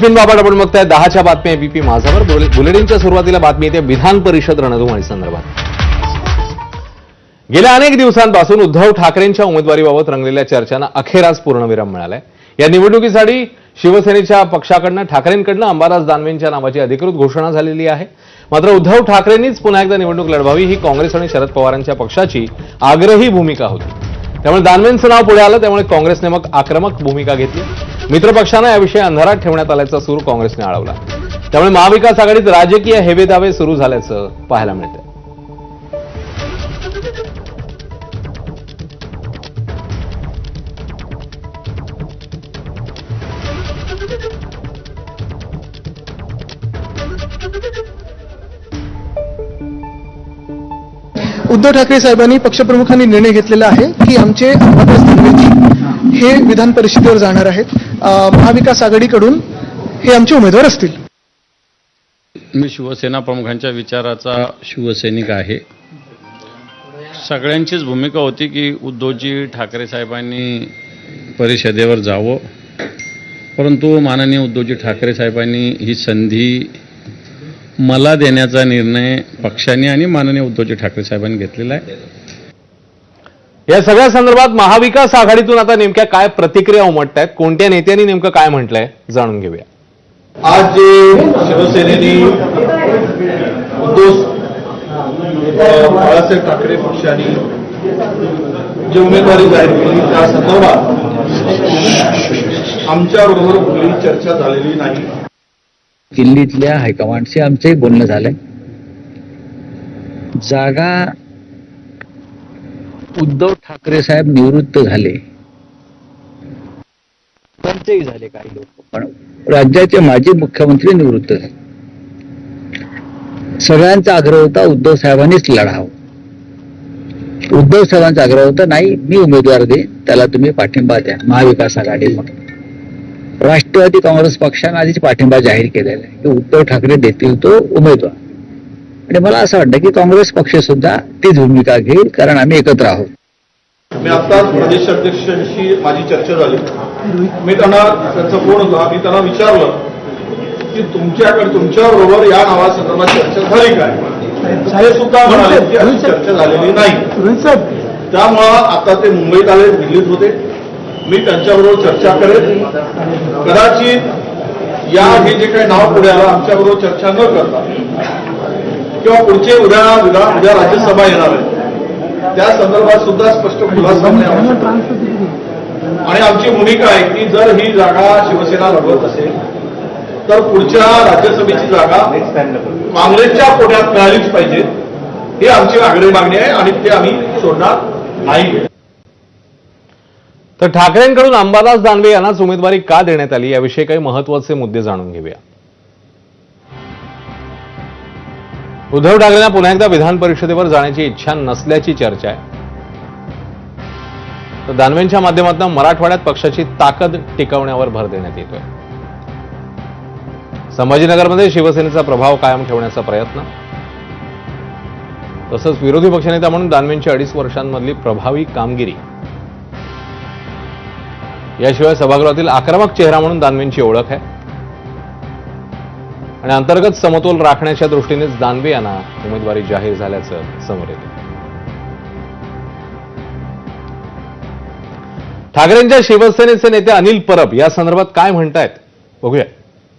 बाबत आपण बघताय 10च्या बातम्या एबीपी माझावर. बुलेटिनच्या सुरुवातीला बातमी येते विधान परिषद रणधुमाळी संदर्भात. गेल्या अनेक दिवसांपासून उद्धव ठाकरेंच्या उमेदवारीबाबत रंगलेल्या चर्चांना अखेर आज पूर्णविराम मिळालाय. या निवडणुकीसाठी शिवसेनेच्या पक्षाकडनं ठाकरेंकडनं अंबादास दानवेंच्या नावाची अधिकृत घोषणा झालेली आहे. मात्र उद्धव ठाकरेंनीच पुन्हा एकदा निवडणूक लढवावी ही काँग्रेस आणि शरद पवारांच्या पक्षाची आग्रही भूमिका होती. त्यामुळे दानवेंचं नाव पुढे आलं. त्यामुळे काँग्रेसने मग आक्रमक भूमिका घेतली. मित्रपक्षांना याविषयी अंधारात ठेवण्यात आल्याचा सूर काँग्रेसने आळवला. त्यामुळे महाविकास आघाडीत राजकीय हेवेदावे सुरू झाल्याचं पाहायला मिळतं. उद्धव ठाकरे साहेबांनी पक्षप्रमुखांनी निर्णय घेतलेला आहे की आमचे अंबादास दानवे हे विधान परिषदेवर जाणार आहेत. महाविकास आघाडीकडून हे आमचे उमेदवार असतील. मी शिवसेना प्रमुखांच्या विचाराचा शिवसैनिक आहे. सगळ्यांचीच भूमिका होती की उद्धवजी ठाकरे साहेबांनी परिषदेवर जावं, परंतु माननीय उद्धवजी ठाकरे साहेबांनी ही संधी मला देण्याचा निर्णय पक्षाने आणि माननीय उद्धवजी ठाकरे साहेबांनी घेतलेला आहे. या सगळ्या संदर्भात महाविकास आघाडीतून आता नेमक्या काय प्रतिक्रिया उमटतायत, कोणत्या नेत्यांनी नेमकं काय म्हटलंय जाणून घेऊया. आज जे शिवसेनेने उद्धव बाळासाहेब ठाकरे पक्षाने जी उमेदवारी जाहीर केली त्या संदर्भात आमच्याबरोबर कुठलीही चर्चा झालेली नाही. दिल्लीतल्या हायकमांडशी आमचंही बोलणं झालंय. जागा उद्धव ठाकरे साहेब निवृत्त झाले, पंचही झाले काही लोक, पण राज्याचे माजी मुख्यमंत्री निवृत्त झाले. सगळ्यांचा आग्रह होता उद्धव साहेबांनीच लढावं. उद्धव साहेबांचा आग्रह होता नाही मी उमेदवार दे, त्याला तुम्ही पाठिंबा द्या महाविकास आघाडी म्हणून. राष्ट्रवादी काँग्रेस पक्षाने आधीच पाठिंबा जाहीर केलेला आहे की उद्धव ठाकरे देतील तो उमेदवार. आणि मला असं वाटतं की काँग्रेस पक्ष सुद्धा तीच भूमिका घेईल, कारण आम्ही एकत्र आहोत. मी आत्ताच प्रदेश अध्यक्षांशी माझी चर्चा झाली. मी त्यांचा फोन होता. मी त्यांना विचारलं की तुमच्याबरोबर या नावासंदर्भात चर्चा झाली काय. ते सुद्धा म्हणाले की अशी चर्चा झालेली नाही. त्यामुळं आता ते मुंबईत आले, दिल्लीत होते. मी त्यांच्याबरोबर चर्चा करेन. कदाचित या हे जे काही नाव पुढे आलं आमच्याबरोबर चर्चा न करता किंवा पुढचे उद्या राज्यसभा येणार आहे त्या संदर्भात सुद्धा स्पष्ट खुलासा होणे आवश्यक आहे. आणि आमची भूमिका आहे की जर ही जागा शिवसेना लढवत असेल तर पुढच्या राज्यसभेची जागा काँग्रेसच्या कोट्यात मिळालीच पाहिजे. ही आमची आग्रही मागणी आहे आणि ते आम्ही सोडणार नाही. तर ठाकरेंकडून अंबादास दानवे यांनाच उमेदवारी का देण्यात आली याविषयी काही महत्वाचे मुद्दे जाणून घेऊया. उद्धव ठाकरेंना पुन्हा एकदा विधान परिषदेवर जाण्याची इच्छा नसल्याची चर्चा आहे. तर दानवेंच्या माध्यमातून मराठवाड्यात पक्षाची ताकद टिकवण्यावर भर देण्यात येतोय. संभाजीनगरमध्ये शिवसेनेचा प्रभाव कायम ठेवण्याचा प्रयत्न, तसंच विरोधी पक्षनेता म्हणून दानवेंची 2.5 वर्षांमधली प्रभावी कामगिरी, याशिवाय सभागृहातील आक्रमक चेहरा म्हणून दानवेंची ओळख आहे. आणि अंतर्गत समतोल राखण्याच्या दृष्टीनेच दानवे यांना उमेदवारी जाहीर झाल्याचं समोर येतं. ठाकरेंच्या शिवसेनेचे नेते अनिल परब या संदर्भात काय म्हणतायत बघूया.